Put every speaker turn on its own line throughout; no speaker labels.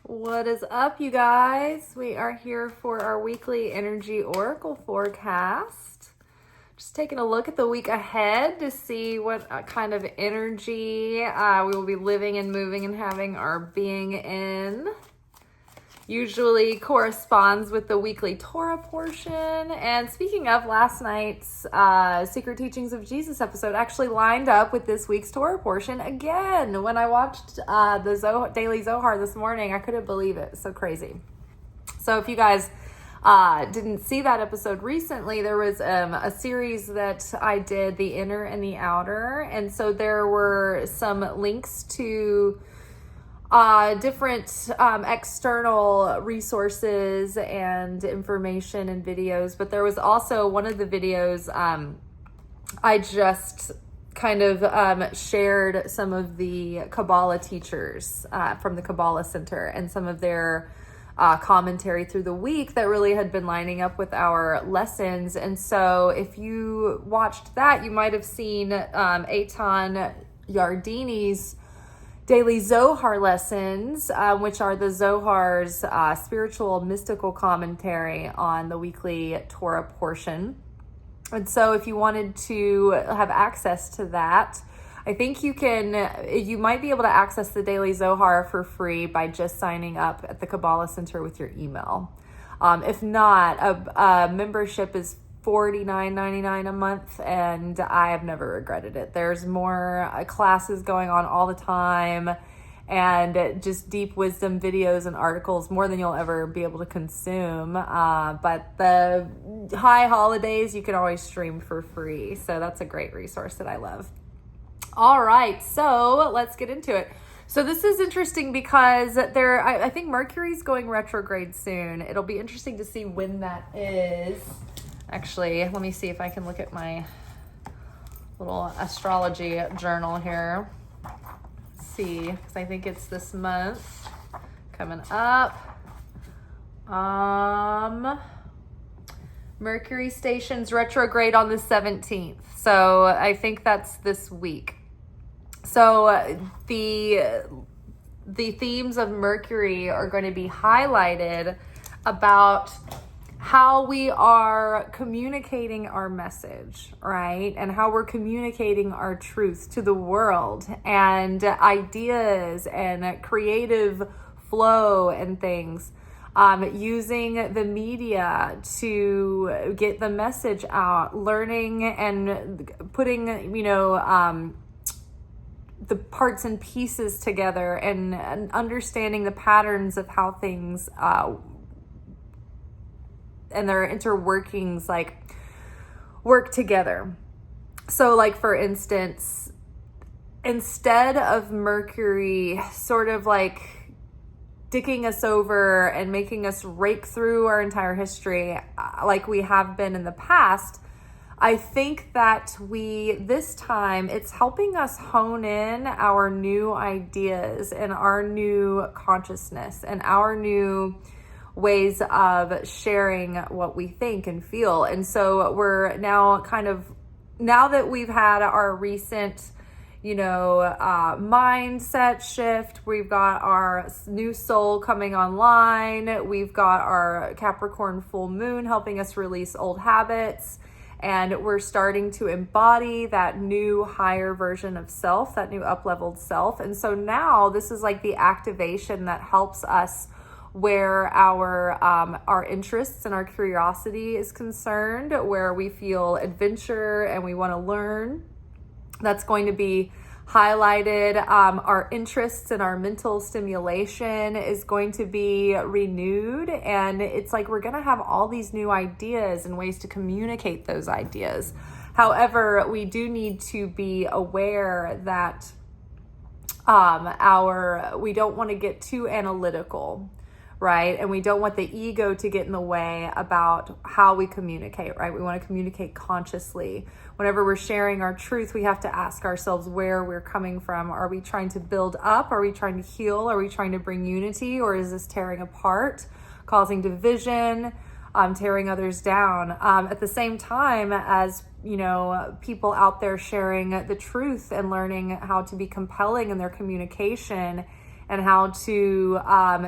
What is up, you guys? We are here for our weekly energy oracle forecast. Just taking a look at the week ahead to see what kind of energy we will be living and moving and having our being in. Usually corresponds with the weekly Torah portion. And speaking of, last night's Secret Teachings of Jesus episode actually lined up with this week's Torah portion again. When I watched the Daily Zohar this morning, I couldn't believe it. So crazy. So if you guys didn't see that episode recently, there was a series that I did, The Inner and the Outer. And so there were some links to different external resources and information and videos, but there was also one of the videos I just kind of shared some of the Kabbalah teachers from the Kabbalah Center and some of their commentary through the week that really had been lining up with our lessons. And so if you watched that, you might have seen Eitan Yardini's Daily Zohar lessons, which are the Zohar's spiritual mystical commentary on the weekly Torah portion. And so if you wanted to have access to that, I think you might be able to access the Daily Zohar for free by just signing up at the Kabbalah Center with your email. If not, a membership is $49.99 a month, and I have never regretted it. There's more classes going on all the time, and just deep wisdom videos and articles, more than you'll ever be able to consume. But the high holidays, you can always stream for free. So that's a great resource that I love. All right, so let's get into it. So this is interesting because I think Mercury's going retrograde soon. It'll be interesting to see when that is. Actually, let me see if I can look at my little astrology journal here. Let's see, because I think it's this month coming up. Mercury stations retrograde on the 17th. So I think that's this week. So the themes of Mercury are going to be highlighted about how we are communicating our message, right? And how we're communicating our truth to the world, and ideas and creative flow and things, using the media to get the message out, learning and putting, the parts and pieces together, and understanding the patterns of how things and their interworkings work together. So for instance, instead of Mercury sort of dicking us over and making us rake through our entire history like we have been in the past, I think that this time it's helping us hone in our new ideas and our new consciousness and our new ways of sharing what we think and feel. And so we're now now that we've had our recent, mindset shift, we've got our new soul coming online, we've got our Capricorn full moon helping us release old habits, and we're starting to embody that new higher version of self, that new up-leveled self. And so now this is the activation that helps us where our interests and our curiosity is concerned, where we feel adventure and we want to learn. That's going to be highlighted. Our interests and our mental stimulation is going to be renewed, and it's we're going to have all these new ideas and ways to communicate those ideas. However, we do need to be aware that we don't want to get too analytical, right? And we don't want the ego to get in the way about how we communicate, right? We want to communicate consciously. Whenever we're sharing our truth, we have to ask ourselves where we're coming from. Are we trying to build up? Are we trying to heal? Are we trying to bring unity? Or is this tearing apart, causing division, tearing others down? At the same time as, people out there sharing the truth and learning how to be compelling in their communication and how to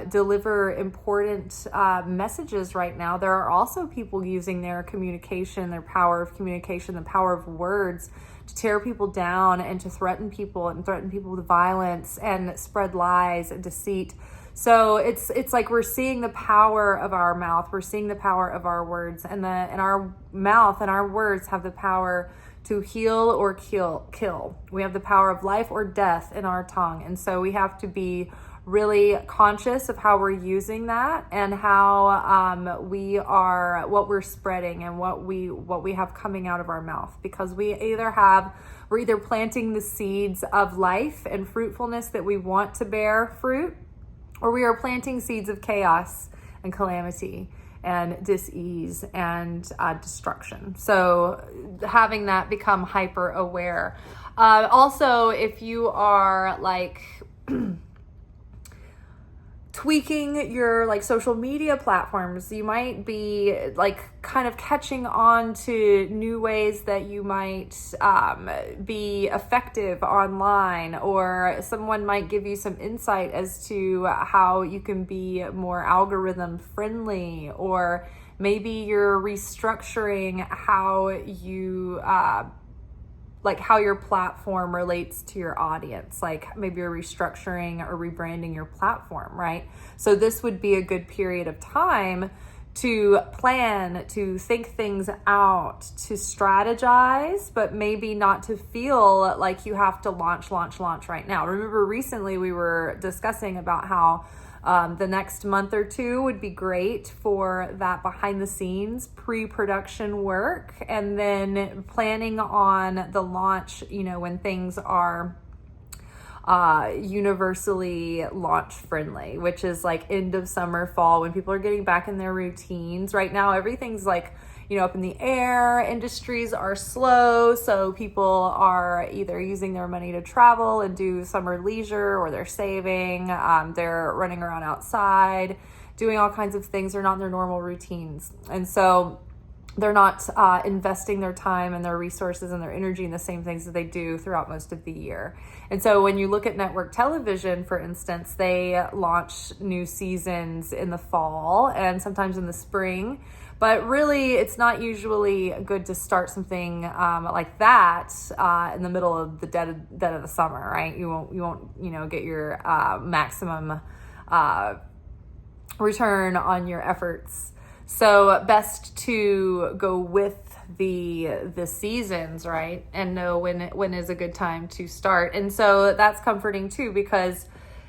deliver important messages right now. There are also people using their communication, their power of communication, the power of words to tear people down and to threaten people with violence and spread lies and deceit. So it's like we're seeing the power of our mouth. We're seeing the power of our words, and our mouth and our words have the power to heal or kill. We have the power of life or death in our tongue. And so we have to be really conscious of how we're using that and how what we're spreading and what we have coming out of our mouth, because we're either planting the seeds of life and fruitfulness that we want to bear fruit, or we are planting seeds of chaos and calamity and dis-ease and destruction. So having that become hyper aware. Also, if you are like tweaking your like social media platforms, you might be like kind of catching on to new ways that you might be effective online, or someone might give you some insight as to how you can be more algorithm friendly, or maybe you're restructuring how you like how your platform relates to your audience. Like maybe you're restructuring or rebranding your platform, right? So this would be a good period of time to plan, to think things out, to strategize, but maybe not to feel like you have to launch right now. Remember, recently we were discussing about how the next month or two would be great for that behind the scenes pre-production work, and then planning on the launch, when things are universally launch friendly, which is like end of summer, fall, when people are getting back in their routines. Right now, everything's like, up in the air. Industries are slow, so people are either using their money to travel and do summer leisure, or they're saving. They're running around outside, doing all kinds of things. They're not in their normal routines. And so they're not investing their time and their resources and their energy in the same things that they do throughout most of the year. And so when you look at network television, for instance, they launch new seasons in the fall and sometimes in the spring. But really, it's not usually good to start something like that in the middle of the dead of the summer, right? You won't get your maximum return on your efforts. So best to go with the seasons, right? And know when is a good time to start. And so that's comforting too, because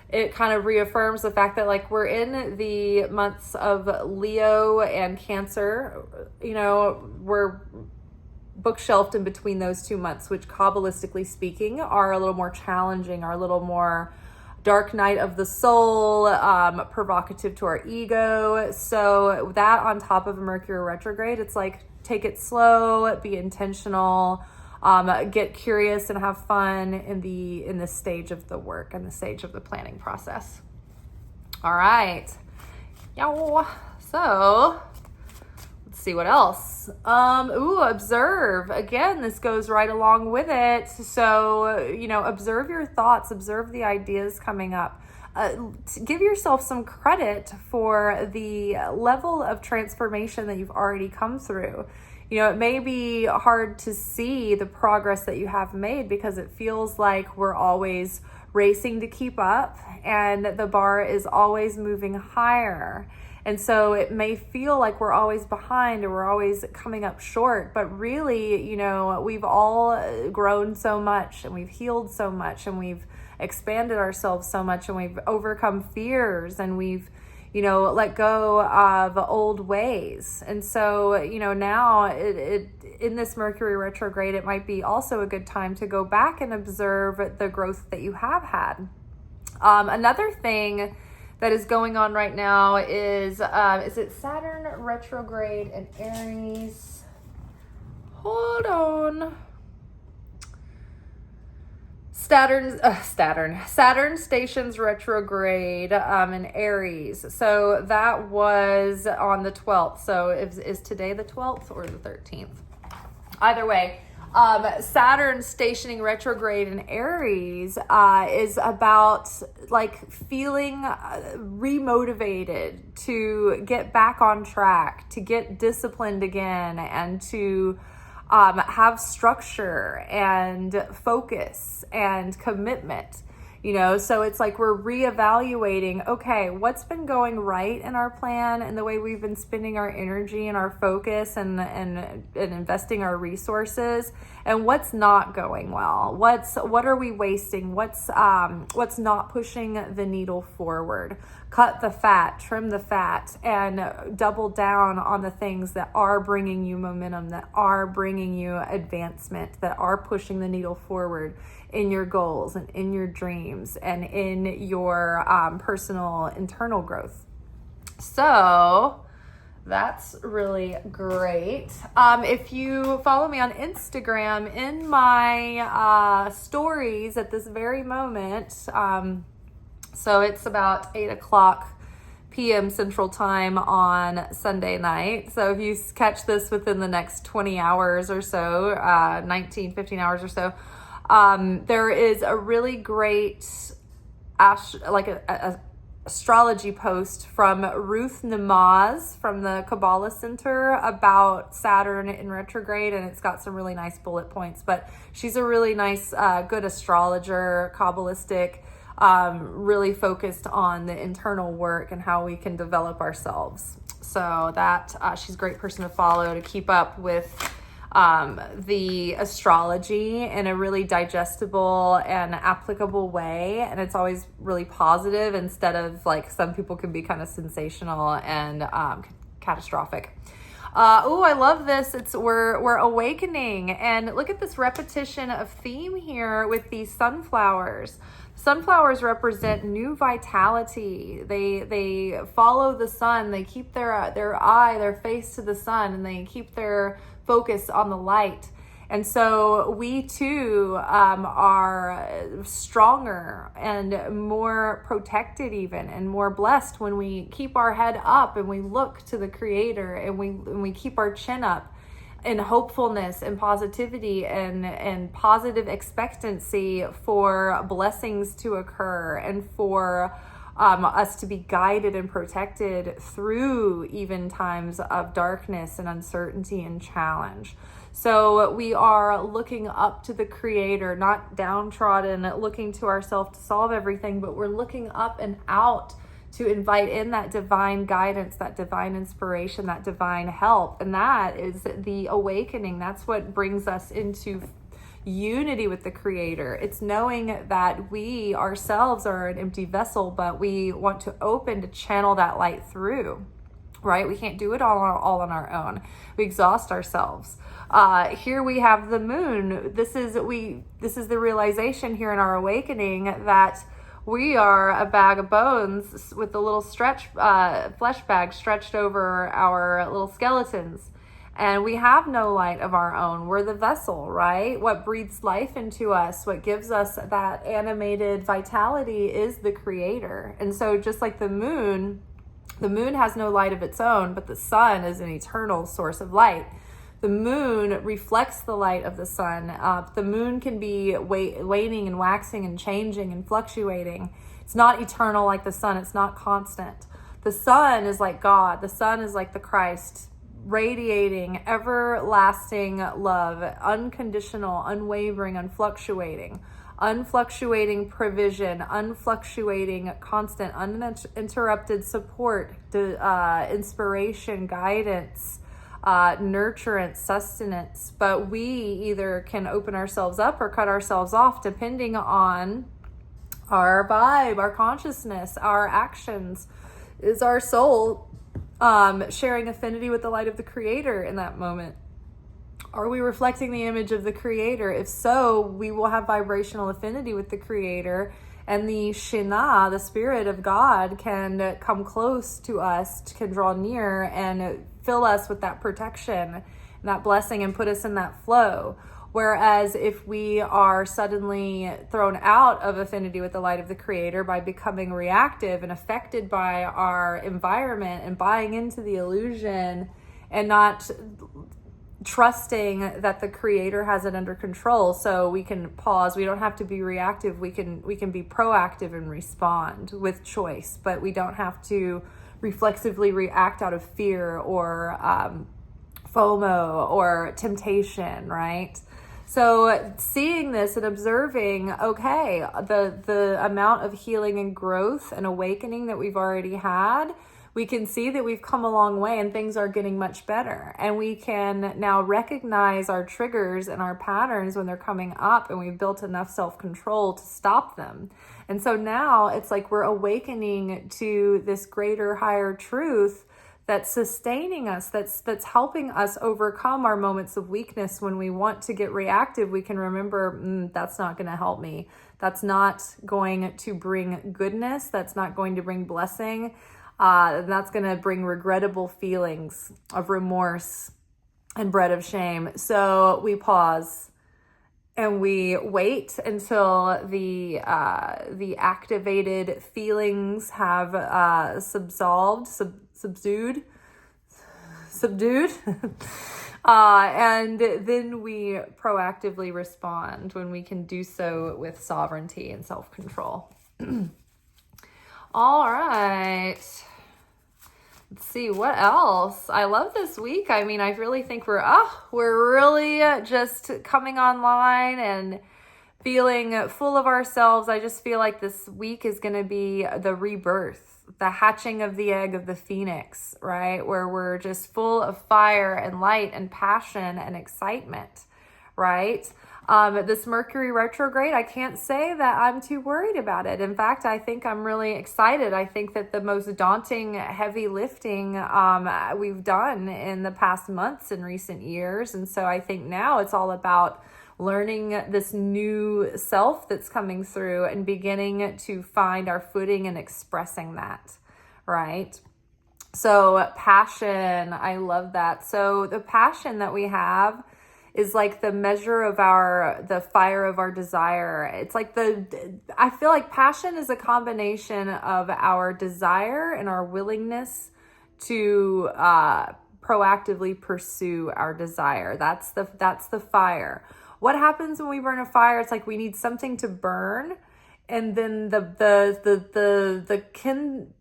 it kind of reaffirms the fact that like we're in the months of Leo and Cancer. We're bookshelved in between those 2 months, which Kabbalistically speaking are a little more challenging, are a little more dark night of the soul, provocative to our ego. So that on top of a Mercury retrograde, it's like take it slow, be intentional, get curious and have fun in the stage of the work and the stage of the planning process. All right. So let's see what else. Observe. Again, this goes right along with it. So, observe your thoughts, observe the ideas coming up. Give yourself some credit for the level of transformation that you've already come through. It may be hard to see the progress that you have made because it feels like we're always racing to keep up and the bar is always moving higher. And so it may feel like we're always behind or we're always coming up short, but really, we've all grown so much and we've healed so much and we've expanded ourselves so much and we've overcome fears and we've let go of old ways. And so, now in this Mercury retrograde, it might be also a good time to go back and observe the growth that you have had. Another thing that is going on right now is it Saturn retrograde and Aries? Hold on. Saturn stations retrograde in Aries. So that was on the 12th. So is today the 12th or the 13th? Either way, Saturn stationing retrograde in Aries is about like feeling remotivated to get back on track, to get disciplined again, and to have structure and focus and commitment. You know, so it's like we're reevaluating, okay, what's been going right in our plan and the way we've been spending our energy and our focus and investing our resources, and what's not going well? What are we wasting? What's not pushing the needle forward? Cut the fat, trim the fat, and double down on the things that are bringing you momentum, that are bringing you advancement, that are pushing the needle forward in your goals and in your dreams and in your personal internal growth. So that's really great. If you follow me on Instagram, in my stories at this very moment, so it's about 8:00 p.m. Central Time on Sunday night. So if you catch this within the next 20 hours or so, 15 hours or so, there is a really great astrology post from Ruth Namaz from the Kabbalah Center about Saturn in retrograde, and it's got some really nice bullet points. But she's a really nice, good astrologer, Kabbalistic, really focused on the internal work and how we can develop ourselves. So that she's a great person to follow to keep up with the astrology in a really digestible and applicable way. And it's always really positive instead of like some people can be kind of sensational and catastrophic. I love this. We're awakening, and look at this repetition of theme here with these sunflowers. Sunflowers represent new vitality. They follow the sun. They keep their face to the sun, and they keep their focus on the light. And so we too are stronger and more protected even, and more blessed when we keep our head up and we look to the Creator, and we keep our chin up in hopefulness and positivity and positive expectancy for blessings to occur, and for us to be guided and protected through even times of darkness and uncertainty and challenge. So we are looking up to the Creator, not downtrodden, looking to ourselves to solve everything, but we're looking up and out to invite in that divine guidance, that divine inspiration, that divine help. And that is the awakening. That's what brings us into unity with the Creator. It's knowing that we ourselves are an empty vessel, but we want to open to channel that light through, right? We can't do it all on our own. We exhaust ourselves. Here we have the moon. This is the realization here in our awakening that we are a bag of bones with a little flesh bag stretched over our little skeletons. And we have no light of our own. We're the vessel, right? What breathes life into us, what gives us that animated vitality is the Creator. And so just like the moon has no light of its own, but the sun is an eternal source of light. The moon reflects the light of the sun. The moon can be waning and waxing and changing and fluctuating. It's not eternal like the sun. It's not constant. The sun is like God. The sun is like the Christ, radiating everlasting love, unconditional, unwavering, unfluctuating provision, unfluctuating, constant, uninterrupted support, inspiration, guidance, nurturance, sustenance. But we either can open ourselves up or cut ourselves off depending on our vibe, our consciousness, our actions. Is our soul sharing affinity with the light of the Creator in that moment? Are we reflecting the image of the Creator? If so, we will have vibrational affinity with the Creator, and the Shina, the Spirit of God, can come close to us, can draw near and fill us with that protection and that blessing and put us in that flow. Whereas if we are suddenly thrown out of affinity with the light of the Creator by becoming reactive and affected by our environment and buying into the illusion and not trusting that the creator has it under control, so we can pause. We don't have to be reactive. We can be proactive and respond with choice, but we don't have to reflexively react out of fear or FOMO or temptation, right? So seeing this and observing, okay, the amount of healing and growth and awakening that we've already had, we can see that we've come a long way and things are getting much better. And we can now recognize our triggers and our patterns when they're coming up, and we've built enough self-control to stop them. And so now it's like we're awakening to this greater, higher truth that's sustaining us, that's helping us overcome our moments of weakness. When we want to get reactive, we can remember, that's not going to help me. That's not going to bring goodness. That's not going to bring blessing. That's going to bring regrettable feelings of remorse and bread of shame. So we pause and we wait until the activated feelings have subdued, and then we proactively respond when we can do so with sovereignty and self-control. All right. Let's see what else. I love this week. I mean, I really think we're really just coming online and feeling full of ourselves. I just feel like this week is going to be the rebirth, the hatching of the egg of the phoenix, right? Where we're just full of fire and light and passion and excitement, right? This Mercury retrograde, I can't say that I'm too worried about it. In fact, I think I'm really excited. I think that the most daunting, heavy lifting we've done in the past months and recent years. And so I think now it's all about learning this new self that's coming through and beginning to find our footing and expressing that, right? So passion, I love that. So the passion that we have is like the measure of the fire of our desire. It's like I feel like passion is a combination of our desire and our willingness to proactively pursue our desire. That's the fire. What happens when we burn a fire? It's like we need something to burn, and then the kindling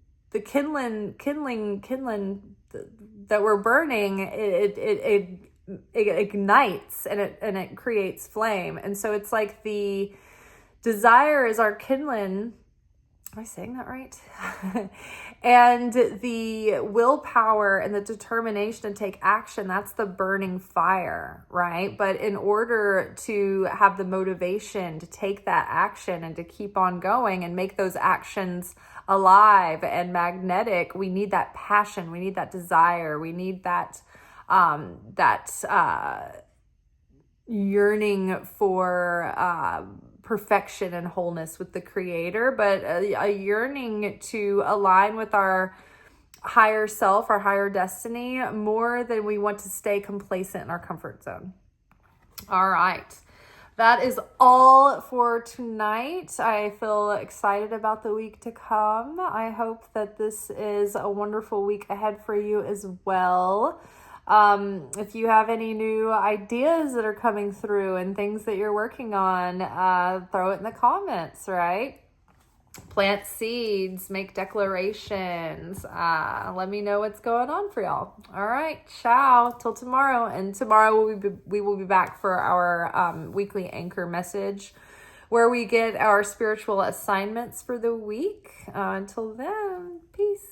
that we're burning, it ignites and it creates flame. And so it's like the desire is our kindling. Am I saying that right? And the willpower and the determination to take action, that's the burning fire, right? But in order to have the motivation to take that action and to keep on going and make those actions alive and magnetic, we need that passion, we need that desire, we need that yearning for perfection and wholeness with the creator, but a yearning to align with our higher self, our higher destiny, more than we want to stay complacent in our comfort zone. All right. That is all for tonight. I feel excited about the week to come. I hope that this is a wonderful week ahead for you as well. If you have any new ideas that are coming through and things that you're working on, throw it in the comments, right? Plant seeds, make declarations. Let me know what's going on for y'all. All right, ciao till tomorrow. And tomorrow we will be back for our weekly anchor message, where we get our spiritual assignments for the week. Until then, peace.